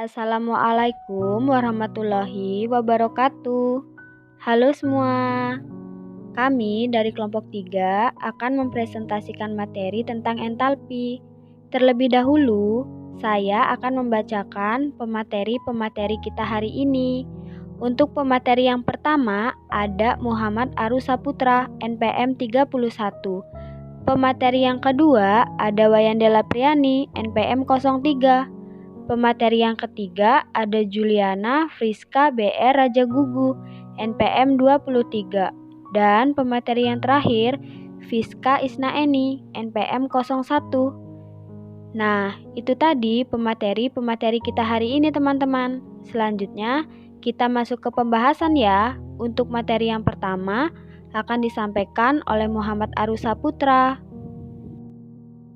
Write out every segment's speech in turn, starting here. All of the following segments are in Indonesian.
Assalamualaikum warahmatullahi wabarakatuh. Halo semua, kami dari kelompok 3 akan mempresentasikan materi tentang entalpi. Terlebih dahulu, saya akan membacakan pemateri-pemateri kita hari ini. Untuk pemateri yang pertama ada Muhammad Arus Saputra, NPM 31. Pemateri yang kedua ada Wayandela Priani, NPM 03. Pemateri yang ketiga ada Juliana Friska BR Raja Gugu, NPM 23. Dan pemateri yang terakhir Fiska Isnaeni, NPM 01. Nah, itu tadi pemateri-pemateri kita hari ini teman-teman. Selanjutnya, kita masuk ke pembahasan ya. Untuk materi yang pertama akan disampaikan oleh Muhammad Arus Saputra.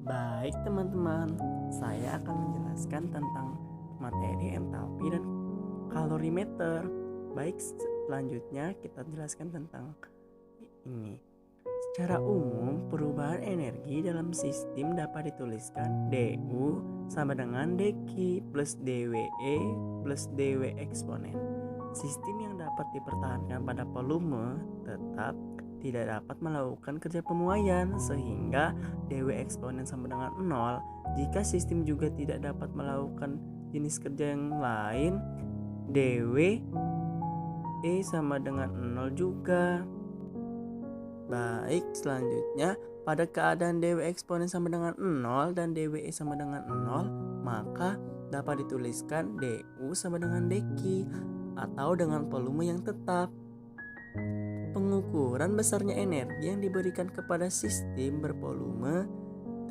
Baik teman-teman, saya akan menjelaskan tentang materi entalpi dan kalorimeter. Baik, selanjutnya kita jelaskan tentang ini. Secara umum, perubahan energi dalam sistem dapat dituliskan dU sama dengan dQ plus dWe plus dW eksponen. Sistem yang dapat dipertahankan pada volume tetap tidak dapat melakukan kerja pemuaian sehingga dW eksponen sama dengan 0. Jika sistem juga tidak dapat melakukan jenis kerja yang lain, dW sama dengan 0 juga. Baik, selanjutnya pada keadaan dW eksponen sama dengan 0 dan dWe sama dengan 0, maka dapat dituliskan dU sama dengan dQ atau dengan volume yang tetap. Pengukuran besarnya energi yang diberikan kepada sistem bervolume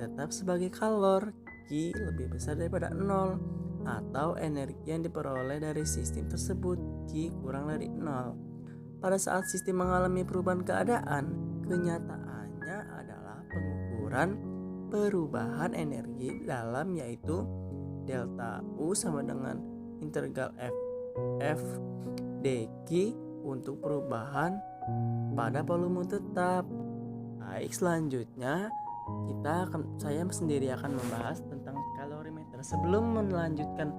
tetap sebagai kalor, Q lebih besar daripada 0, atau energi yang diperoleh dari sistem tersebut, Q kurang dari 0. Pada saat sistem mengalami perubahan keadaan, kenyataannya adalah pengukuran perubahan energi dalam yaitu delta U sama dengan integral F dQ untuk perubahan pada volume tetap. Baik, selanjutnya saya sendiri akan membahas tentang kalorimeter. Sebelum melanjutkan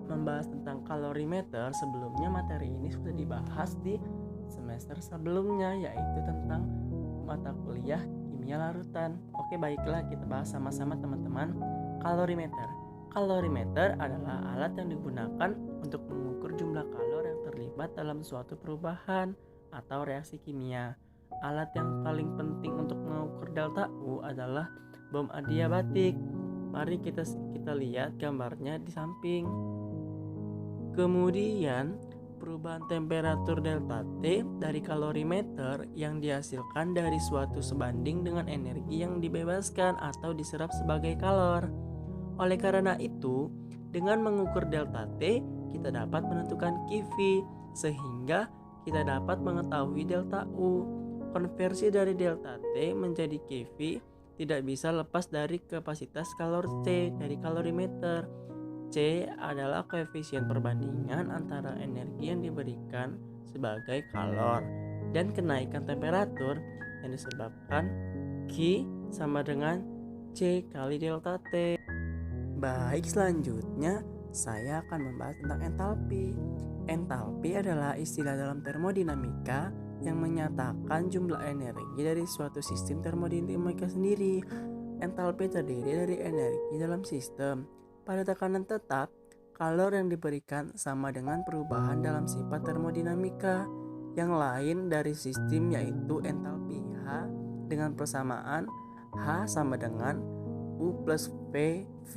membahas tentang kalorimeter, sebelumnya materi ini sudah dibahas di semester sebelumnya, yaitu tentang mata kuliah kimia larutan. Oke, baiklah, kita bahas sama-sama teman-teman. Kalorimeter adalah alat yang digunakan untuk mengukur jumlah kalor yang terlibat dalam suatu perubahan atau reaksi kimia. Alat yang paling penting untuk mengukur delta U adalah bom adiabatik. Mari kita lihat gambarnya di samping. Kemudian, perubahan temperatur delta T dari kalorimeter yang dihasilkan dari suatu sebanding dengan energi yang dibebaskan atau diserap sebagai kalor. Oleh karena itu, dengan mengukur delta T, kita dapat menentukan QV, sehingga kita dapat mengetahui delta U. Konversi dari delta T menjadi QV tidak bisa lepas dari kapasitas kalor C dari kalorimeter. C adalah koefisien perbandingan antara energi yang diberikan sebagai kalor dan kenaikan temperatur yang disebabkan Q sama dengan C kali delta T. Baik, selanjutnya saya akan membahas tentang entalpi. Entalpi adalah istilah dalam termodinamika yang menyatakan jumlah energi dari suatu sistem termodinamika sendiri. Entalpi terdiri dari energi dalam sistem. Pada tekanan tetap, kalor yang diberikan sama dengan perubahan dalam sifat termodinamika yang lain dari sistem, yaitu entalpi H dengan persamaan H sama dengan U plus PV.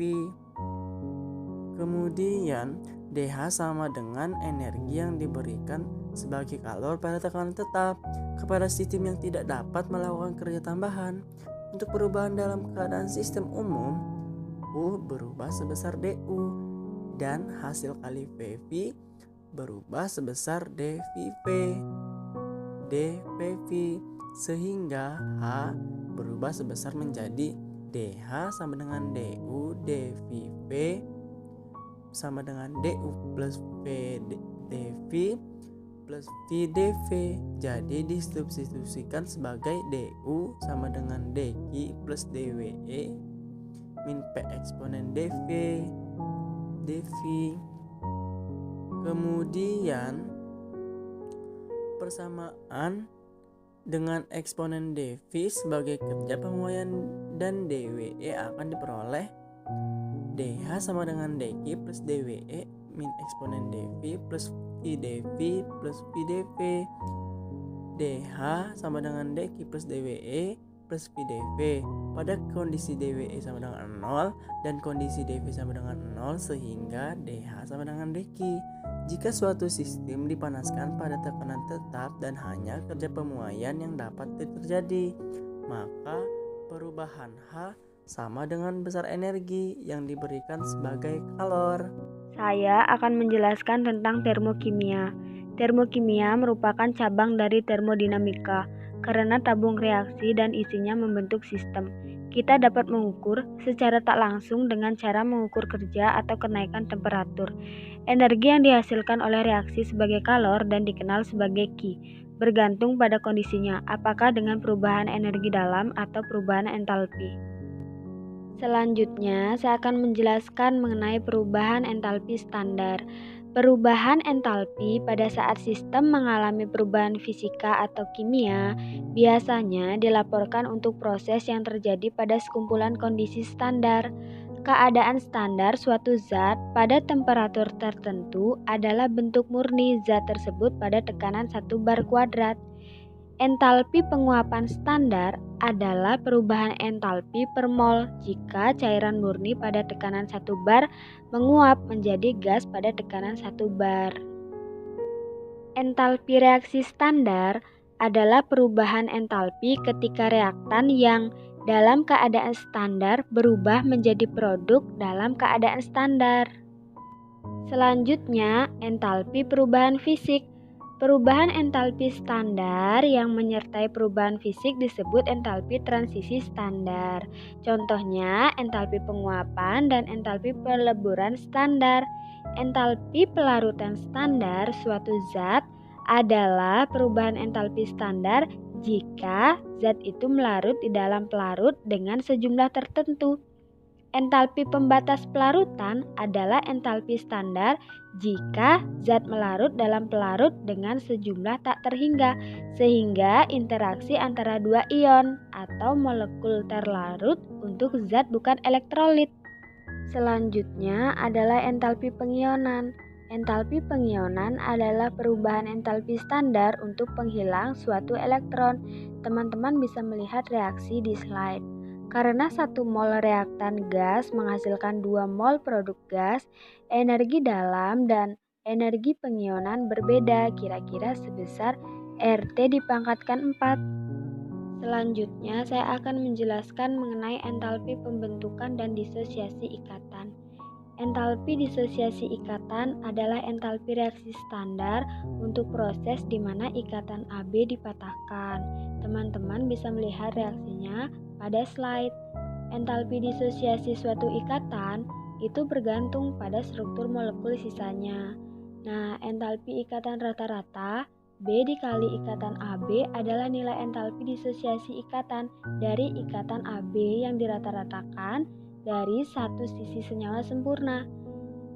Kemudian DH sama dengan energi yang diberikan sebagai kalor pada tekanan tetap kepada sistem yang tidak dapat melakukan kerja tambahan. Untuk perubahan dalam keadaan sistem umum, U berubah sebesar DU dan hasil kali PV berubah sebesar dPV, sehingga H berubah sebesar menjadi DH sama dengan DU dVV sama dengan DU plus VdV plus VdV. Jadi disubstitusikan sebagai DU sama dengan dQ plus dWe min P eksponen dV. Kemudian persamaan dengan eksponen dV sebagai kerja pemuaian dan dWe akan diperoleh dH sama dengan dQ plus dWe min eksponen dV plus VdV plus VdV. dH sama dengan dQ plus dWe plus VdV pada kondisi dWe sama dengan 0 dan kondisi dV sama dengan 0 sehingga dH sama dengan dQ. Jika suatu sistem dipanaskan pada tekanan tetap dan hanya kerja pemuaian yang dapat terjadi, maka perubahan H sama dengan besar energi yang diberikan sebagai kalor. Saya akan menjelaskan tentang termokimia. Termokimia merupakan cabang dari termodinamika karena tabung reaksi dan isinya membentuk sistem. Kita dapat mengukur secara tak langsung dengan cara mengukur kerja atau kenaikan temperatur. Energi yang dihasilkan oleh reaksi sebagai kalor dan dikenal sebagai Ki, bergantung pada kondisinya, apakah dengan perubahan energi dalam atau perubahan entalpi. Selanjutnya, saya akan menjelaskan mengenai perubahan entalpi standar. Perubahan entalpi pada saat sistem mengalami perubahan fisika atau kimia biasanya dilaporkan untuk proses yang terjadi pada sekumpulan kondisi standar. Keadaan standar suatu zat pada temperatur tertentu adalah bentuk murni zat tersebut pada tekanan 1 bar kuadrat. Entalpi penguapan standar adalah perubahan entalpi per mol jika cairan murni pada tekanan 1 bar menguap menjadi gas pada tekanan 1 bar. Entalpi reaksi standar adalah perubahan entalpi ketika reaktan yang dalam keadaan standar berubah menjadi produk dalam keadaan standar. Selanjutnya, entalpi perubahan fisik. Perubahan entalpi standar yang menyertai perubahan fisik disebut entalpi transisi standar. Contohnya, entalpi penguapan dan entalpi peleburan standar. Entalpi pelarutan standar suatu zat adalah perubahan entalpi standar jika zat itu melarut di dalam pelarut dengan sejumlah tertentu. Entalpi pembatas pelarutan adalah entalpi standar jika zat melarut dalam pelarut dengan sejumlah tak terhingga, sehingga interaksi antara dua ion atau molekul terlarut untuk zat bukan elektrolit. Selanjutnya adalah entalpi pengionan. Entalpi pengionan adalah perubahan entalpi standar untuk penghilang suatu elektron. Teman-teman bisa melihat reaksi di slide. Karena 1 mol reaktan gas menghasilkan 2 mol produk gas, energi dalam dan energi pengionan berbeda, kira-kira sebesar RT dipangkatkan 4. Selanjutnya, saya akan menjelaskan mengenai entalpi pembentukan dan disosiasi ikatan. Entalpi disosiasi ikatan adalah entalpi reaksi standar untuk proses di mana ikatan AB dipatahkan. Teman-teman bisa melihat reaksinya pada slide. Entalpi disosiasi suatu ikatan itu bergantung pada struktur molekul sisanya. Nah, entalpi ikatan rata-rata B dikali ikatan AB adalah nilai entalpi disosiasi ikatan dari ikatan AB yang dirata-ratakan dari satu sisi senyawa sempurna.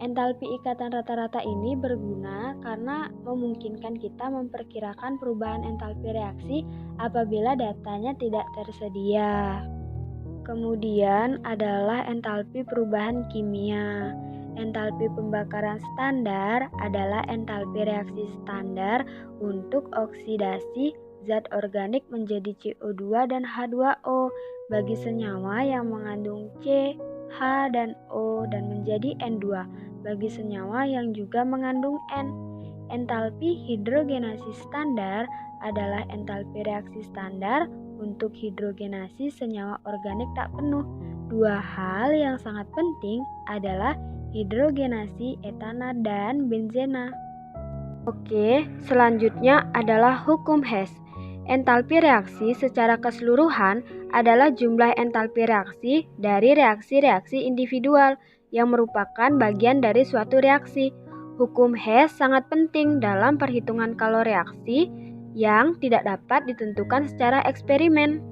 Entalpi ikatan rata-rata ini berguna karena memungkinkan kita memperkirakan perubahan entalpi reaksi apabila datanya tidak tersedia. Kemudian adalah entalpi perubahan kimia. Entalpi pembakaran standar adalah entalpi reaksi standar untuk oksidasi zat organik menjadi CO2 dan H2O bagi senyawa yang mengandung C, H, dan O dan menjadi N2 bagi senyawa yang juga mengandung N. Entalpi hidrogenasi standar adalah entalpi reaksi standar untuk hidrogenasi senyawa organik tak penuh. Dua hal yang sangat penting adalah hidrogenasi etana dan benzena. Oke, selanjutnya adalah hukum Hess. Entalpi reaksi secara keseluruhan adalah jumlah entalpi reaksi dari reaksi-reaksi individual yang merupakan bagian dari suatu reaksi. Hukum Hess sangat penting dalam perhitungan kalor reaksi yang tidak dapat ditentukan secara eksperimen.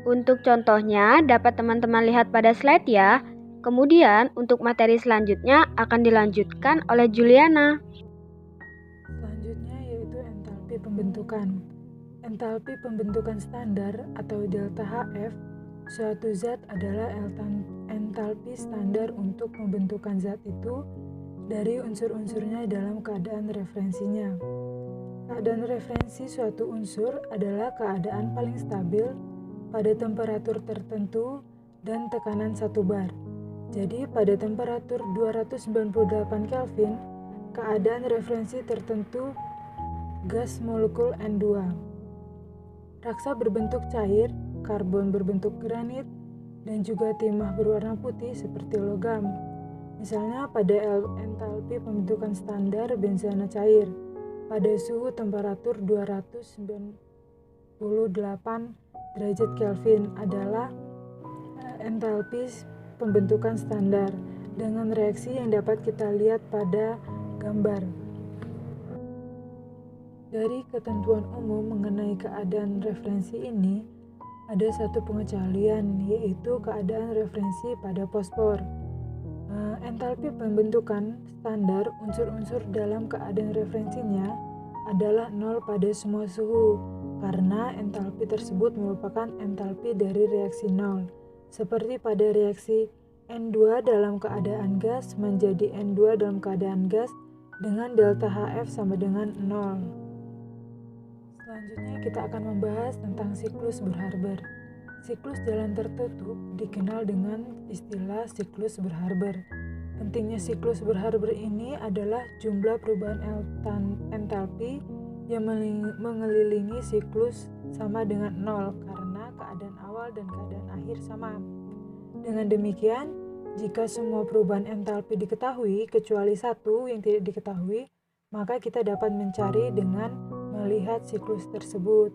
Untuk contohnya dapat teman-teman lihat pada slide ya. Kemudian untuk materi selanjutnya akan dilanjutkan oleh Juliana. pembentukan. Entalpi pembentukan standar atau delta HF suatu zat adalah entalpi standar untuk pembentukan zat itu dari unsur-unsurnya dalam keadaan referensinya. Keadaan referensi suatu unsur adalah keadaan paling stabil pada temperatur tertentu dan tekanan 1 bar. Jadi pada temperatur 298 Kelvin, keadaan referensi tertentu gas molekul N2. Raksa berbentuk cair, karbon berbentuk granit, dan juga timah berwarna putih seperti logam. Misalnya pada entalpi pembentukan standar benzena cair pada suhu temperatur 298 derajat Kelvin adalah entalpi pembentukan standar dengan reaksi yang dapat kita lihat pada gambar. Dari ketentuan umum mengenai keadaan referensi ini, ada satu pengecualian, yaitu keadaan referensi pada fosfor. Entalpi pembentukan standar unsur-unsur dalam keadaan referensinya adalah 0 pada semua suhu, karena entalpi tersebut merupakan entalpi dari reaksi 0, seperti pada reaksi N2 dalam keadaan gas menjadi N2 dalam keadaan gas dengan delta HF sama dengan 0. Selanjutnya kita akan membahas tentang siklus Bohr-Haber. Siklus jalan tertutup dikenal dengan istilah siklus Bohr-Haber. Pentingnya siklus Bohr-Haber ini adalah jumlah perubahan entalpi yang mengelilingi siklus sama dengan 0 karena keadaan awal dan keadaan akhir sama. Dengan demikian, jika semua perubahan entalpi diketahui kecuali satu yang tidak diketahui, maka kita dapat mencari dengan melihat siklus tersebut.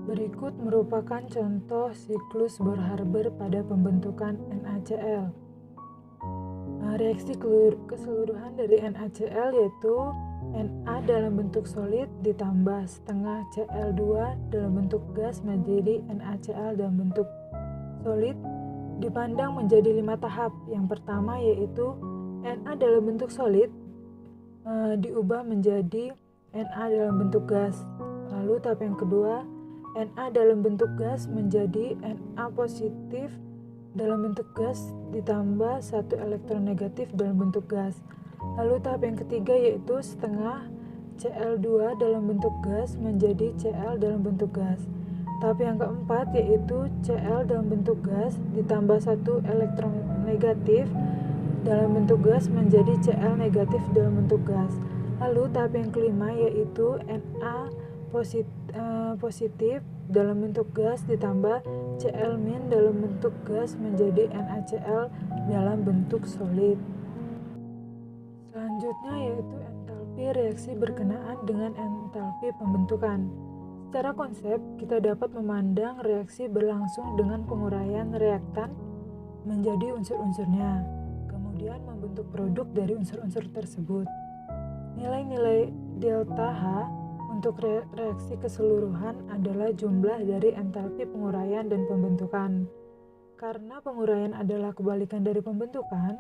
Berikut merupakan contoh siklus Bohr-Haber pada pembentukan NaCl. Reaksi keseluruhan dari NaCl yaitu Na dalam bentuk solid ditambah setengah Cl2 dalam bentuk gas menjadi NaCl dalam bentuk solid dipandang menjadi 5 tahap. Yang pertama yaitu Na dalam bentuk solid diubah menjadi Na dalam bentuk gas. Lalu tahap yang kedua, Na dalam bentuk gas menjadi Na positif dalam bentuk gas ditambah 1 elektron negatif dalam bentuk gas. Lalu tahap yang ketiga yaitu setengah Cl2 dalam bentuk gas menjadi Cl dalam bentuk gas. Tahap yang keempat yaitu Cl dalam bentuk gas ditambah 1 elektron negatif dalam bentuk gas menjadi Cl negatif dalam bentuk gas. Lalu tahap yang kelima yaitu Na positif dalam bentuk gas ditambah Cl- dalam bentuk gas menjadi NaCl dalam bentuk solid. Selanjutnya yaitu entalpi reaksi berkenaan dengan entalpi pembentukan. Secara konsep, kita dapat memandang reaksi berlangsung dengan penguraian reaktan menjadi unsur-unsurnya, kemudian membentuk produk dari unsur-unsur tersebut. Nilai-nilai delta H untuk reaksi keseluruhan adalah jumlah dari entalpi penguraian dan pembentukan. Karena penguraian adalah kebalikan dari pembentukan,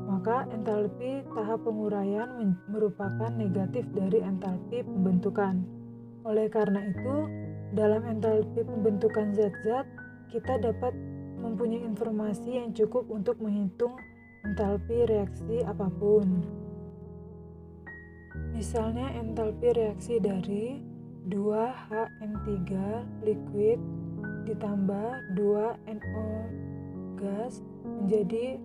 maka entalpi tahap penguraian merupakan negatif dari entalpi pembentukan. Oleh karena itu, dalam entalpi pembentukan zat-zat, kita dapat mempunyai informasi yang cukup untuk menghitung entalpi reaksi apapun. Misalnya entalpi reaksi dari 2HN3 liquid ditambah 2NO gas menjadi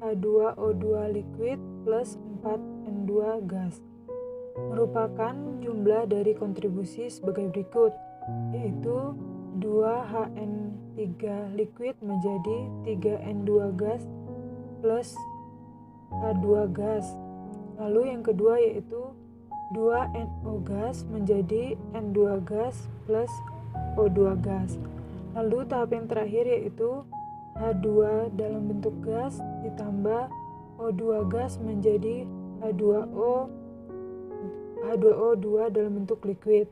H2O2 liquid plus 4N2 gas merupakan jumlah dari kontribusi sebagai berikut, yaitu 2HN3 liquid menjadi 3N2 gas plus H2 gas. Lalu yang kedua yaitu 2NO gas menjadi N2 gas plus O2 gas. Lalu tahap yang terakhir yaitu H2 dalam bentuk gas ditambah O2 gas menjadi H2O2 dalam bentuk liquid.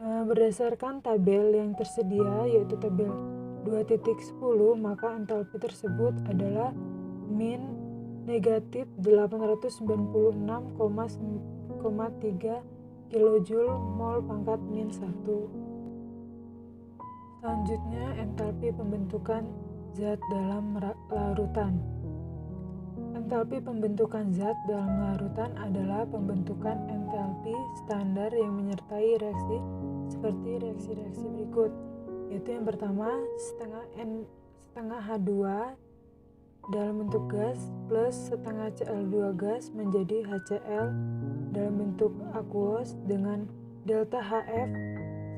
Berdasarkan tabel yang tersedia yaitu tabel 2.10, maka entalpi tersebut adalah min negatif 896,3 kilojoule mol pangkat min 1. Selanjutnya, entalpi pembentukan zat dalam larutan. Entalpi pembentukan zat dalam larutan adalah pembentukan entalpi standar yang menyertai reaksi seperti reaksi-reaksi berikut, yaitu yang pertama, setengah H2 dalam bentuk gas plus setengah Cl2 gas menjadi HCl dalam bentuk aquos dengan delta HF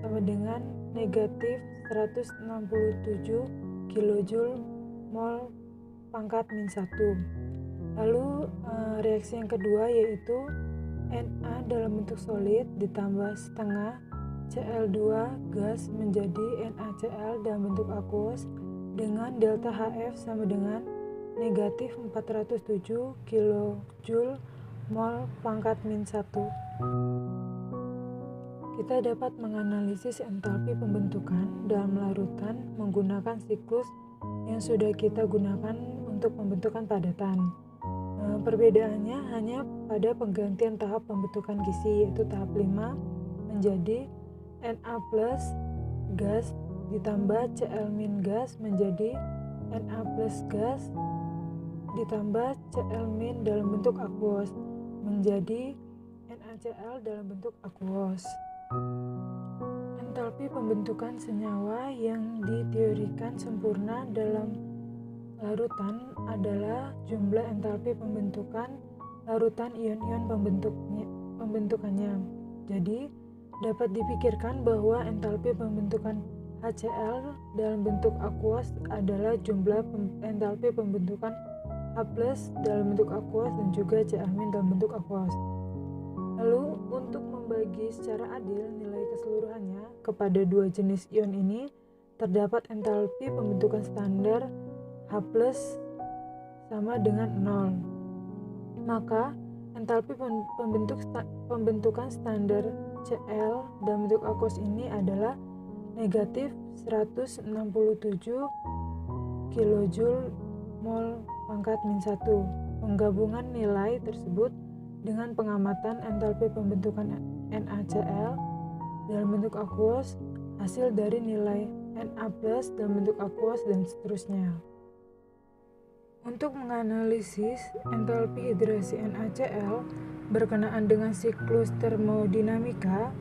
sama dengan negatif 167 kilojoule mol pangkat min 1. Lalu reaksi yang kedua yaitu Na dalam bentuk solid ditambah setengah Cl2 gas menjadi NaCl dalam bentuk aquos dengan delta HF sama dengan negatif 407 kilojoule mol pangkat min 1. Kita dapat menganalisis entalpi pembentukan dalam larutan menggunakan siklus yang sudah kita gunakan untuk pembentukan padatan. Perbedaannya hanya pada penggantian tahap pembentukan gizi, yaitu tahap 5 menjadi Na plus gas ditambah Cl min gas menjadi Na plus gas ditambah Cl min dalam bentuk aquos menjadi NaCl dalam bentuk aquos. Entalpi pembentukan senyawa yang diteorikan sempurna dalam larutan adalah jumlah entalpi pembentukan larutan ion-ion pembentukannya. Jadi, dapat dipikirkan bahwa entalpi pembentukan HCl dalam bentuk aquos adalah jumlah entalpi pembentukan H+ dalam bentuk aquos dan juga Cl- dalam bentuk aquos. Lalu, untuk membagi secara adil nilai keseluruhannya kepada dua jenis ion ini, terdapat entalpi pembentukan standar H+ sama dengan 0. Maka, entalpi pembentukan standar Cl dalam bentuk aquos ini adalah negatif 167 kilojoule mol pangkat min 1. Penggabungan nilai tersebut dengan pengamatan entalpi pembentukan NaCl dalam bentuk aquos, hasil dari nilai Na+ dalam bentuk aquos dan seterusnya. Untuk menganalisis entalpi hidrasi NaCl berkenaan dengan siklus termodinamika,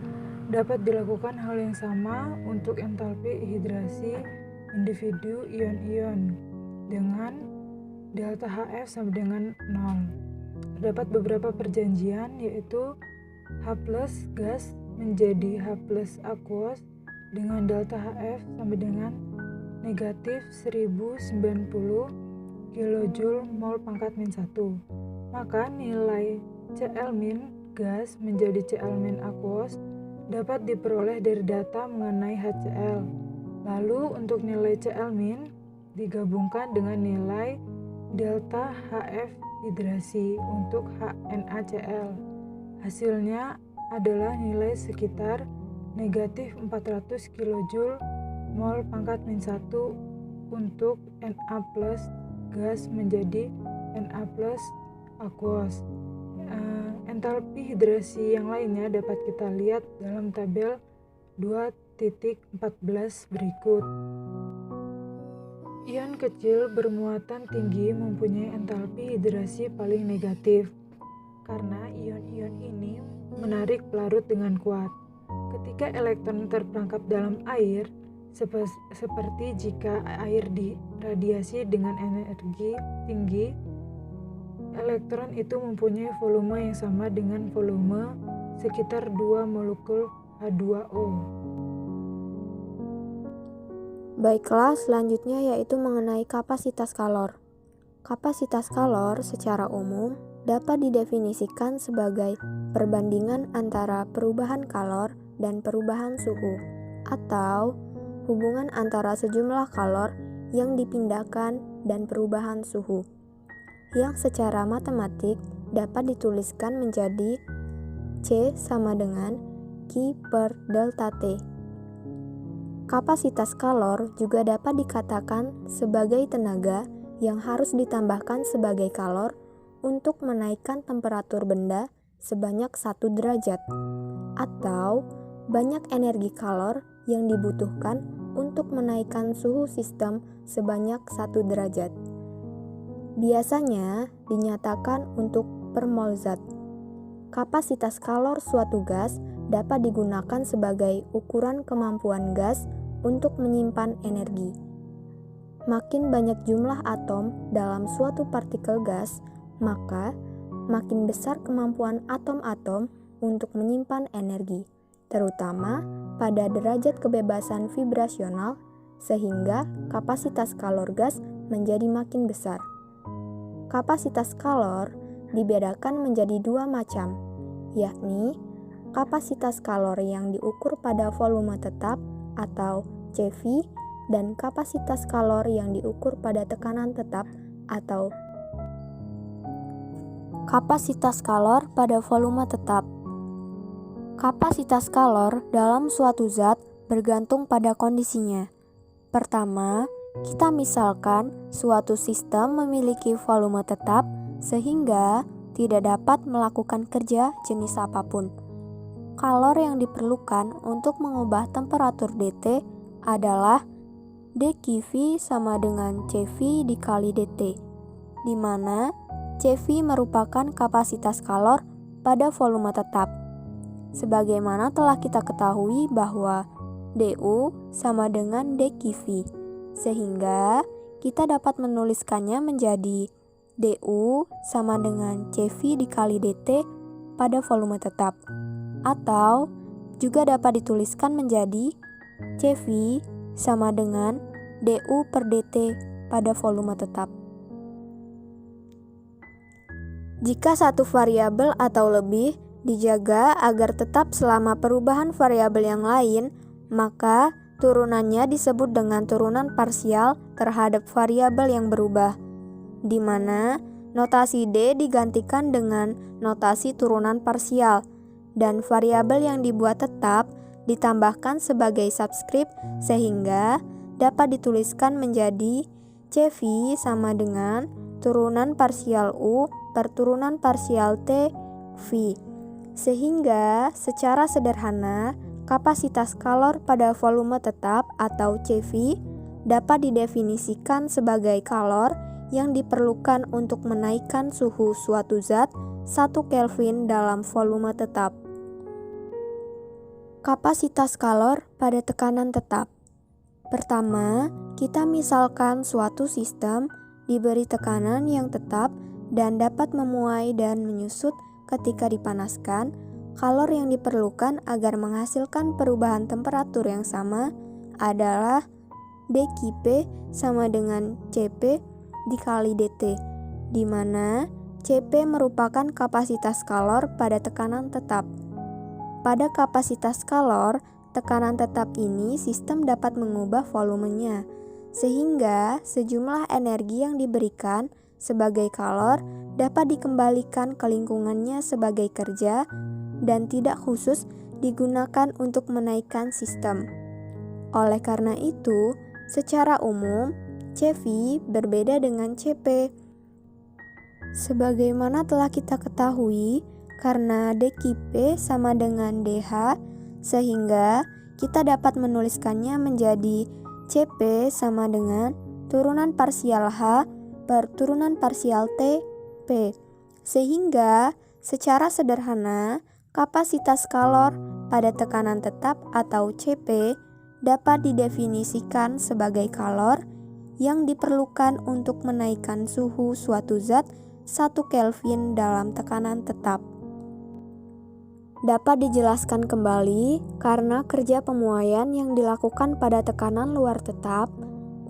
dapat dilakukan hal yang sama untuk entalpi hidrasi individu ion-ion dengan delta HF sama dengan 0. Terdapat beberapa perjanjian, yaitu H+ gas menjadi H+ aquos dengan delta HF sama dengan negatif 1090 kilojoule mol pangkat min 1. Maka nilai Cl- gas menjadi Cl- aquos dapat diperoleh dari data mengenai HCl. Lalu untuk nilai Cl- digabungkan dengan nilai delta HF hidrasi untuk NaCl. Hasilnya adalah nilai sekitar negatif 400 kilojoule mol pangkat min 1 untuk Na+ gas menjadi Na+ aquos. Entalpi hidrasi yang lainnya dapat kita lihat dalam tabel 2.14 berikut. Ion kecil bermuatan tinggi mempunyai entalpi hidrasi paling negatif karena ion-ion ini menarik pelarut dengan kuat. Ketika elektron terperangkap dalam air, seperti jika air diradiasi dengan energi tinggi, elektron itu mempunyai volume yang sama dengan volume sekitar 2 molekul H2O. Baiklah, selanjutnya yaitu mengenai kapasitas kalor. Kapasitas kalor secara umum dapat didefinisikan sebagai perbandingan antara perubahan kalor dan perubahan suhu, atau hubungan antara sejumlah kalor yang dipindahkan dan perubahan suhu, yang secara matematik dapat dituliskan menjadi C sama dengan Q per delta T. Kapasitas kalor juga dapat dikatakan sebagai tenaga yang harus ditambahkan sebagai kalor untuk menaikkan temperatur benda sebanyak 1 derajat, atau banyak energi kalor yang dibutuhkan untuk menaikkan suhu sistem sebanyak 1 derajat. Biasanya dinyatakan untuk per mol zat. Kapasitas kalor suatu gas dapat digunakan sebagai ukuran kemampuan gas untuk menyimpan energi. Makin banyak jumlah atom dalam suatu partikel gas, maka makin besar kemampuan atom-atom untuk menyimpan energi, terutama pada derajat kebebasan vibrasional, sehingga kapasitas kalor gas menjadi makin besar. Kapasitas kalor dibedakan menjadi 2 macam, yakni kapasitas kalor yang diukur pada volume tetap atau CV dan kapasitas kalor yang diukur pada tekanan tetap atau kapasitas kalor pada volume tetap. Kapasitas kalor dalam suatu zat bergantung pada kondisinya. Pertama, kita misalkan suatu sistem memiliki volume tetap sehingga tidak dapat melakukan kerja jenis apapun. Kalor yang diperlukan untuk mengubah temperatur DT adalah dQV sama dengan CV dikali DT, di mana CV merupakan kapasitas kalor pada volume tetap. Sebagaimana telah kita ketahui bahwa DU sama dengan dQV, sehingga kita dapat menuliskannya menjadi DU sama dengan CV dikali DT pada volume tetap, atau juga dapat dituliskan menjadi CV sama dengan DU per DT pada volume tetap. Jika satu variabel atau lebih dijaga agar tetap selama perubahan variabel yang lain, maka turunannya disebut dengan turunan parsial terhadap variabel yang berubah, di mana notasi D digantikan dengan notasi turunan parsial, dan variabel yang dibuat tetap ditambahkan sebagai subskrip sehingga dapat dituliskan menjadi CV sama dengan turunan parsial U per turunan parsial T V. Sehingga secara sederhana kapasitas kalor pada volume tetap atau CV dapat didefinisikan sebagai kalor yang diperlukan untuk menaikkan suhu suatu zat 1 Kelvin dalam volume tetap. Kapasitas kalor pada tekanan tetap. Pertama, kita misalkan suatu sistem diberi tekanan yang tetap dan dapat memuai dan menyusut ketika dipanaskan. Kalor yang diperlukan agar menghasilkan perubahan temperatur yang sama adalah dQp sama dengan Cp dikali dt, di mana Cp merupakan kapasitas kalor pada tekanan tetap. Pada kapasitas kalor tekanan tetap ini sistem dapat mengubah volumenya, sehingga sejumlah energi yang diberikan sebagai kalor dapat dikembalikan ke lingkungannya sebagai kerja dan tidak khusus digunakan untuk menaikkan sistem. Oleh karena itu, secara umum, CV berbeda dengan Cp. Sebagaimana telah kita ketahui, karena dQp sama dengan dH, sehingga kita dapat menuliskannya menjadi Cp sama dengan turunan parsial H per turunan parsial T, P. Sehingga secara sederhana, kapasitas kalor pada tekanan tetap atau Cp dapat didefinisikan sebagai kalor yang diperlukan untuk menaikkan suhu suatu zat 1 Kelvin dalam tekanan tetap. Dapat dijelaskan kembali karena kerja pemuaian yang dilakukan pada tekanan luar tetap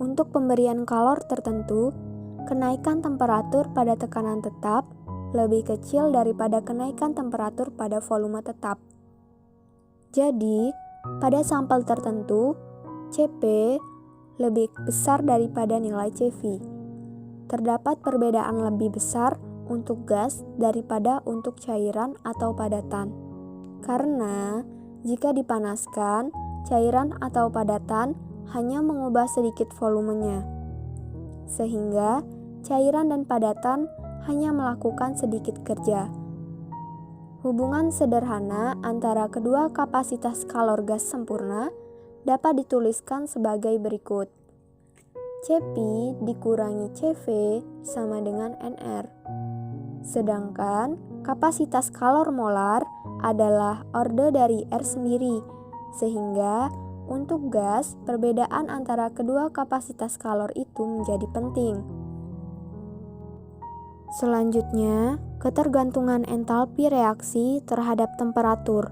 untuk pemberian kalor tertentu, kenaikan temperatur pada tekanan tetap lebih kecil daripada kenaikan temperatur pada volume tetap. Jadi, pada sampel tertentu, Cp lebih besar daripada nilai CV. Terdapat perbedaan lebih besar untuk gas daripada untuk cairan atau padatan. Karena jika dipanaskan, cairan atau padatan hanya mengubah sedikit volumenya, sehingga cairan dan padatan hanya melakukan sedikit kerja. Hubungan sederhana antara kedua kapasitas kalor gas sempurna dapat dituliskan sebagai berikut. Cp dikurangi Cv sama dengan Nr. Sedangkan kapasitas kalor molar adalah orde dari R sendiri, sehingga untuk gas, perbedaan antara kedua kapasitas kalor itu menjadi penting. Selanjutnya, ketergantungan entalpi reaksi terhadap temperatur.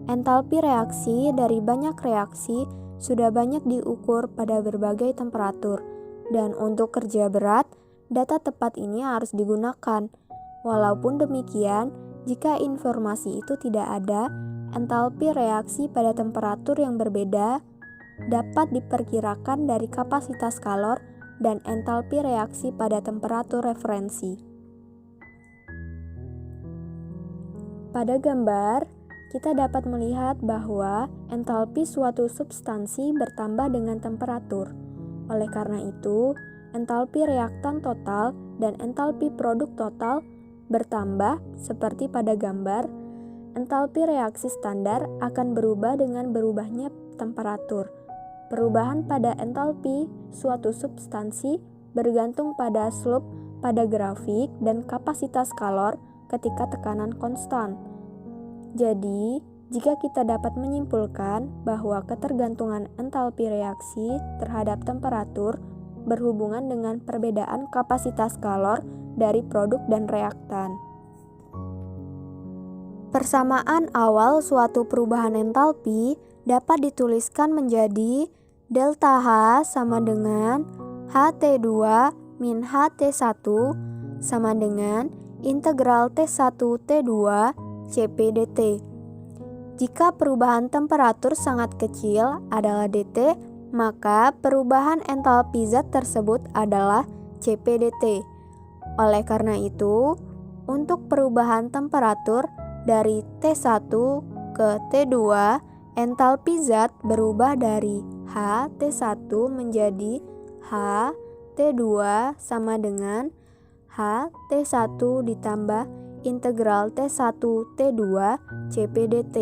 Entalpi reaksi dari banyak reaksi sudah banyak diukur pada berbagai temperatur, dan untuk kerja berat, data tepat ini harus digunakan. Walaupun demikian, jika informasi itu tidak ada, entalpi reaksi pada temperatur yang berbeda dapat diperkirakan dari kapasitas kalor dan entalpi reaksi pada temperatur referensi. Pada gambar, kita dapat melihat bahwa entalpi suatu substansi bertambah dengan temperatur. Oleh karena itu, entalpi reaktan total dan entalpi produk total bertambah seperti pada gambar. Entalpi reaksi standar akan berubah dengan berubahnya temperatur. Perubahan pada entalpi suatu substansi bergantung pada slope pada grafik dan kapasitas kalor ketika tekanan konstan. Jadi, jika kita dapat menyimpulkan bahwa ketergantungan entalpi reaksi terhadap temperatur berhubungan dengan perbedaan kapasitas kalor dari produk dan reaktan. Persamaan awal suatu perubahan entalpi dapat dituliskan menjadi delta H sama dengan HT2 min HT1 sama dengan integral T1 T2 Cp dt. Jika perubahan temperatur sangat kecil adalah dt, maka perubahan entalpi zat tersebut adalah Cp dt. Oleh karena itu, untuk perubahan temperatur dari T1 ke T2, entalpi zat berubah dari H T1 menjadi H T2 sama dengan H T1 ditambah integral T1 T2 Cp dt.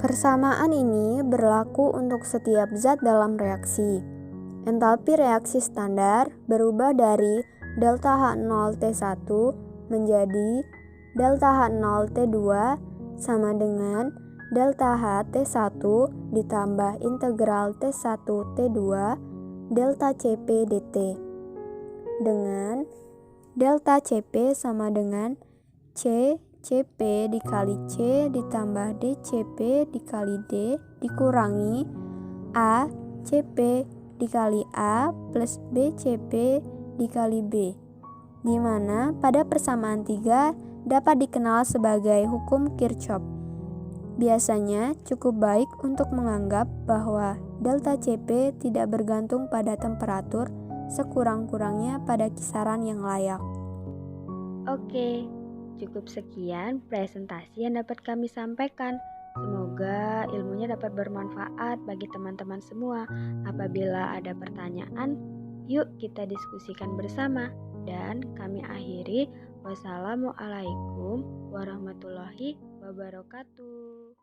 Persamaan ini berlaku untuk setiap zat dalam reaksi. Entalpi reaksi standar berubah dari delta H0 T1 menjadi delta H0 T2 sama dengan delta H T1 ditambah integral T1 T2 delta Cp dt. Dengan delta Cp sama dengan C Cp dikali C ditambah dCp dikali D dikurangi A Cp dikali A plus BCp dikali B, di mana pada persamaan 3 dapat dikenal sebagai hukum Kirchhoff. Biasanya cukup baik untuk menganggap bahwa delta Cp tidak bergantung pada temperatur, sekurang-kurangnya pada kisaran yang layak. Oke, cukup sekian presentasi yang dapat kami sampaikan. Semoga ilmunya dapat bermanfaat bagi teman-teman semua. Apabila ada pertanyaan, yuk kita diskusikan bersama. Dan kami akhiri. Wassalamualaikum warahmatullahi wabarakatuh.